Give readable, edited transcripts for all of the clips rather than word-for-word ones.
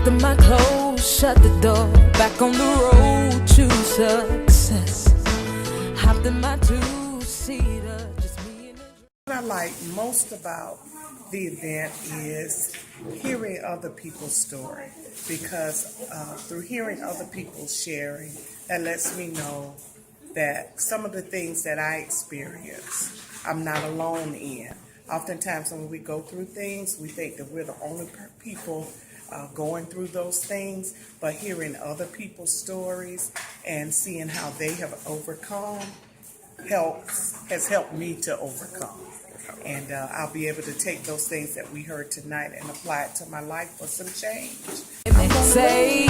After my clothes, shut the door. Back on the road to success. Hopped in my two-seater, just me and the... What I like most about the event is hearing other people's story, because through hearing other people's sharing, that lets me know that some of the things that I experience, I'm not alone in. Oftentimes when we go through things, we think that we're the only people going through those things, but hearing other people's stories and seeing how they have overcome has helped me to overcome. And I'll be able to take those things that we heard tonight and apply it to my life for some change. Say,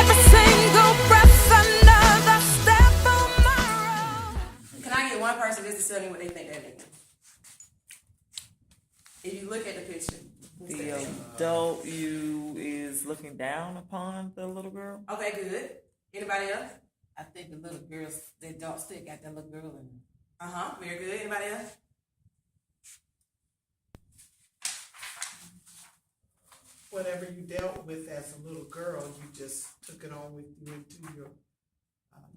every single breath, another step on my road. Can I get one person just to tell me what they think that means? If you look at the picture. The adult you is looking down upon the little girl. Okay, good. Anybody else? I think the little girls, the adult still got that little girl in them. Very good. Anybody else? Whatever you dealt with as a little girl, you just took it on with you into your,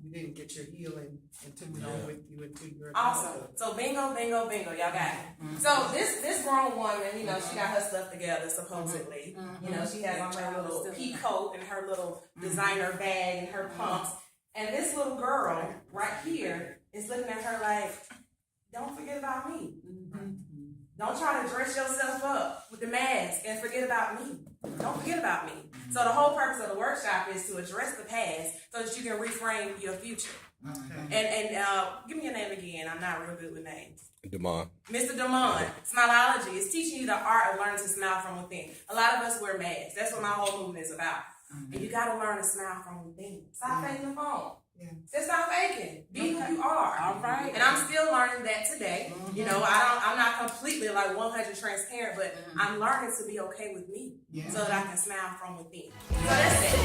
you didn't get your healing and took it on with you into your Awesome. adulthood. So bingo, bingo, bingo. Y'all got it. So this grown woman, you know, she got her stuff together, supposedly. You know, she has on her little pea coat and her little designer bag and her pumps. And this little girl right here is looking at her like, don't forget about me. Don't try to dress yourself up with the mask and forget about me. Don't forget about me. So the whole purpose of the workshop is to address the past so that you can reframe your future. And give me your name again. I'm not real good with names. DaMon. Mr. DaMon, Smileology is teaching you the art of learning to smile from within. A lot of us wear masks. That's what my whole movement is about. And you got to learn to smile from within. Stop faking the phone. Just stop faking. Be who you are. All right. And I'm still learning that today. You know, I'm not completely like 100 transparent, but I'm learning to be okay with me so that I can smile from within. So that's it.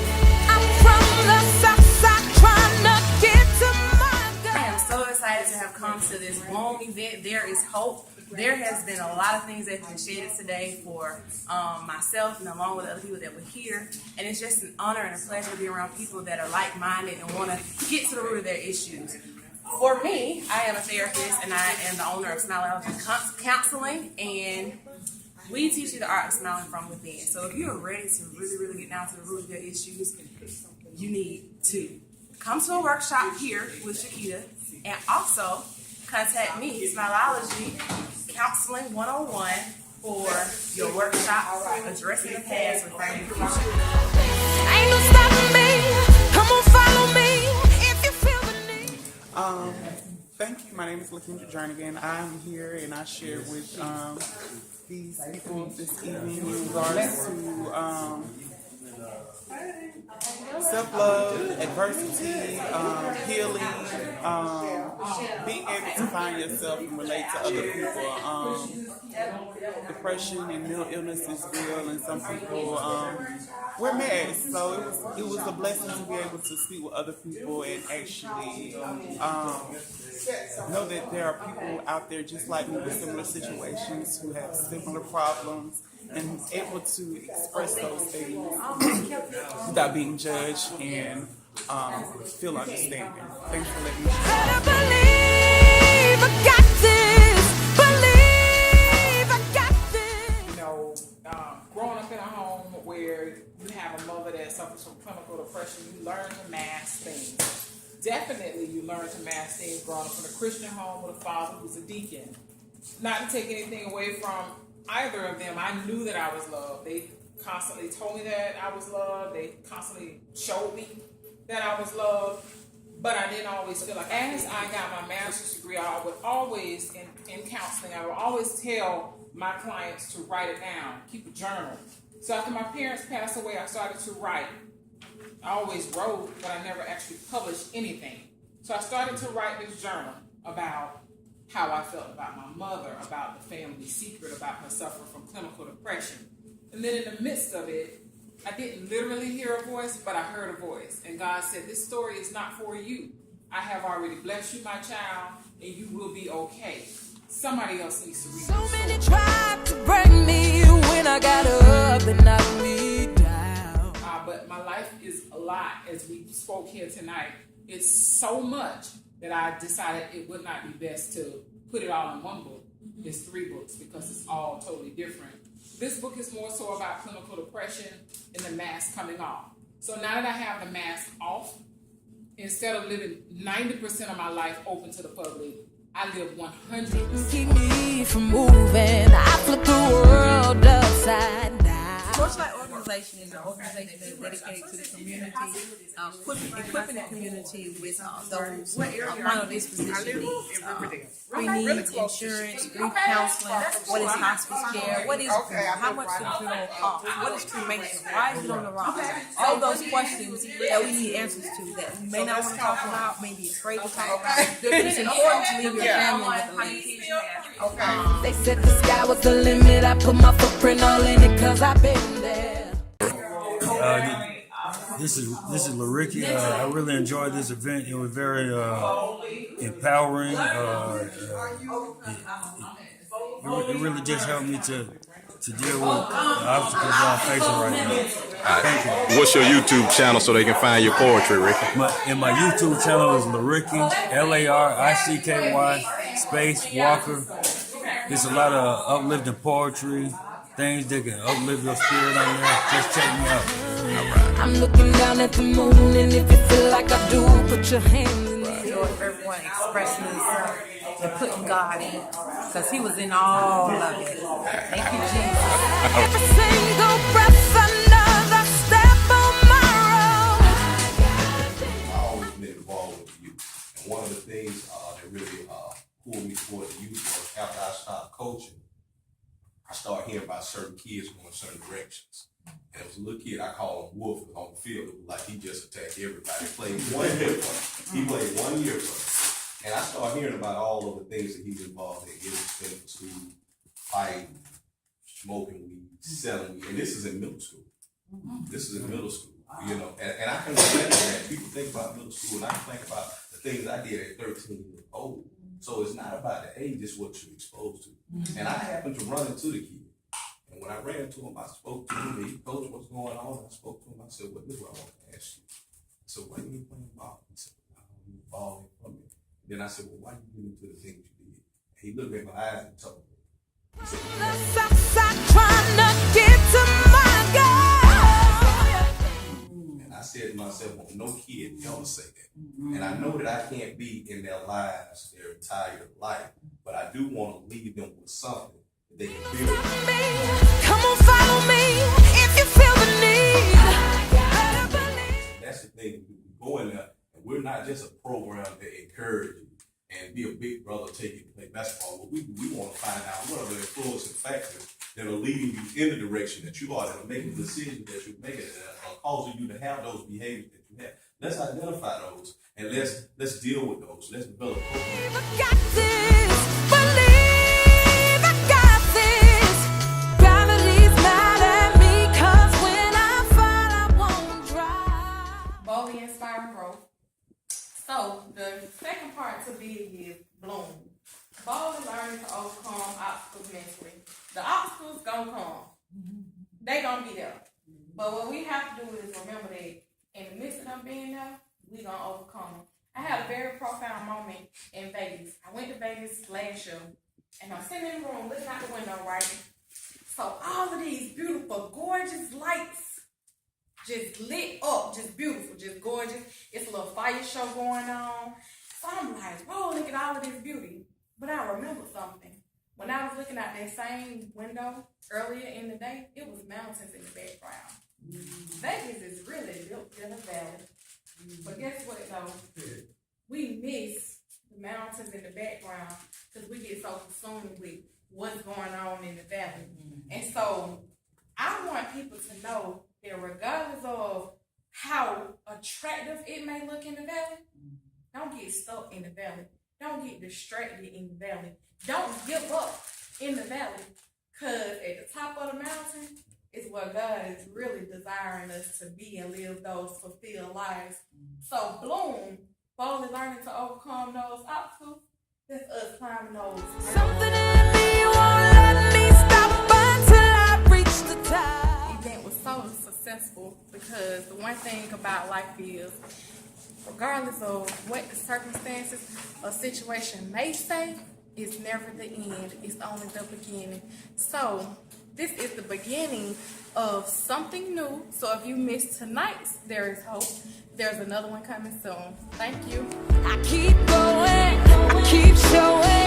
I'm from the south side trying to get to my I am so excited to have come to this boom event. There is hope. There has been a lot of things that have been shared today for myself and along with other people that were here. And it's just an honor and a pleasure to be around people that are like-minded and want to get to the root of their issues. For me, I am a therapist and I am the owner of Smileology Counseling, and we teach you the art of smiling from within. So if you are ready to really, really get down to the root of your issues, you need to come to a workshop here with Chaquita, and also contact me, Smileology Counseling 101, for your workshop addressing the past with framing the future. Ain't no stopping me. Come on, follow me if you feel the need. Thank you. My name is Lakeisha Jernigan. I'm here and I share with these people this evening in regards to self-love, adversity, healing, being able to find yourself and relate to other people. Depression and mental illness is real, and some people wear masks. So it was a blessing to be able to speak with other people and actually know that there are people out there just like me with similar situations who have similar problems, and able to express those things without being judged and feel understanding. Thanks for letting me share. Better believe I got this. Believe I got this. You know, growing up in a home where you have a mother that suffers from clinical depression, you learn to mask things. Definitely you learn to mask things growing up in a Christian home with a father who's a deacon. Not to take anything away from either of them, I knew that I was loved. They constantly told me that I was loved. They constantly showed me that I was loved. But I didn't always feel like, as I got my master's degree, I would always, in counseling, I would always tell my clients to write it down, keep a journal. So after my parents passed away, I started to write. I always wrote, but I never actually published anything. So I started to write this journal about how I felt about my mother, about the family secret, about her suffering from clinical depression. And then in the midst of it, I didn't literally hear a voice, but I heard a voice. And God said, this story is not for you. I have already blessed you, my child, and you will be okay. Somebody else needs to read So this many story. tried to bring me away. when I got up and knocked me down. But my life is a lot, as we spoke here tonight. It's so much that I decided it would not be best to put it all in one book. It's 3 books because it's all totally different. This book is more so about clinical depression and the mask coming off. So now that I have the mask off, instead of living 90% of my life open to the public, I live 100%. Keep me from moving. I flip the world upside down. Torchlight organization is an organization that is dedicated to the community, equipping the community with those final disposition needs. Free needs, insurance, grief counseling, what is hospice care, what is how much does funeral cost, what is cremation, why is it on the rock? All those questions that we need answers to that we may not want to talk about, may be afraid to talk about. It's important to leave your family with a legacy. They said the sky was the limit. I put my footprint all in it cause I've been there. This is Erika. I really enjoyed this event. It was very empowering. It really just helped me to deal with the obstacles I'm facing right now. Thank you. What's your YouTube channel so they can find your poetry, Erika? My YouTube channel is Laricky, Laricky space Walker. There's a lot of uplifting poetry, things that can uplift your spirit on there. Just check me out. I'm looking down at the moon, and if you feel like I do, put your hands in the air. Enjoy everyone expressing themselves and putting God in, because He was in all of it. Thank you, Jesus. Every single breath, another step on my road. I always been involved with the youth, and one of the things that really pulled me toward the youth was after I stopped coaching, I started hearing about certain kids going certain directions. And it was a little kid, I call him Wolf, on the field. It was like he just attacked everybody. He played 1 year for him. He played 1 year for him. And I started hearing about all of the things that he was involved in, getting suspended for school, fighting, smoking weed, selling weed. And this is in middle school. This is in middle school, you know. And I can remember that. People think about middle school, and I can think about the things I did at 13 years old. So it's not about the age, it's what you're exposed to. And I happened to run into the kid. And when I ran into him, I spoke to him. He told me what's going on. I spoke to him. I said, well, this is what I want to ask you. So why are you playing ball? He said, I don't need ball from me. Then I said, well, why are you getting into the things you did? And he looked at my eyes and told me. He said, trying to get to my goal. and I said to myself, well, no kid ever say that. And I know that I can't be in their lives their entire life, but I do want to leave them with something that they can feel. Come on, follow me if you feel the need. That's the thing. We go in there, and we're not just a program that encourage you and be a big brother, take you to play basketball. But we want to find out what are the influencing factors that are leading you in the direction that you are, that are making decisions that you're making, that are causing you to have those behaviors that you have. Let's identify those, and let's deal with those. Let's develop programs. I got this, believe I got this. Gravity's mad at me, 'cause when I fall, I won't drive. Boldly inspiring growth. So the second part to Big is bloom. Boldly learning to overcome obstacles mentally. The obstacles gonna come. They gonna be there. But what we have to do is remember that in the midst of them being there, we gonna overcome them. I had a very profound moment in Vegas. I went to Vegas last year, and I'm sitting in the room looking out the window, right? So all of these beautiful, gorgeous lights just lit up, just beautiful, just gorgeous. It's a little fire show going on. So I'm like, whoa, look at all of this beauty. But I remember something. When I was looking out that same window earlier in the day, it was mountains in the background. Vegas is really built in a valley. But guess what though? We miss the mountains in the background because we get so consumed with what's going on in the valley. And so I want people to know that regardless of how attractive it may look in the valley, don't get stuck in the valley. Don't get distracted in the valley. Don't give up in the valley, because at the top of the mountain is where God is really desiring us to be and live those fulfilled lives. So bloom, boldly learning to overcome those obstacles. That's us climbing those. Something in me won't let me stop until I reach principle, because the one thing about life is, regardless of what the circumstances or situation may say, it's never the end, it's only the beginning. So this is the beginning of something new. So if you missed tonight's There Is Hope, there's another one coming soon. Thank you. I keep going, I keep showing.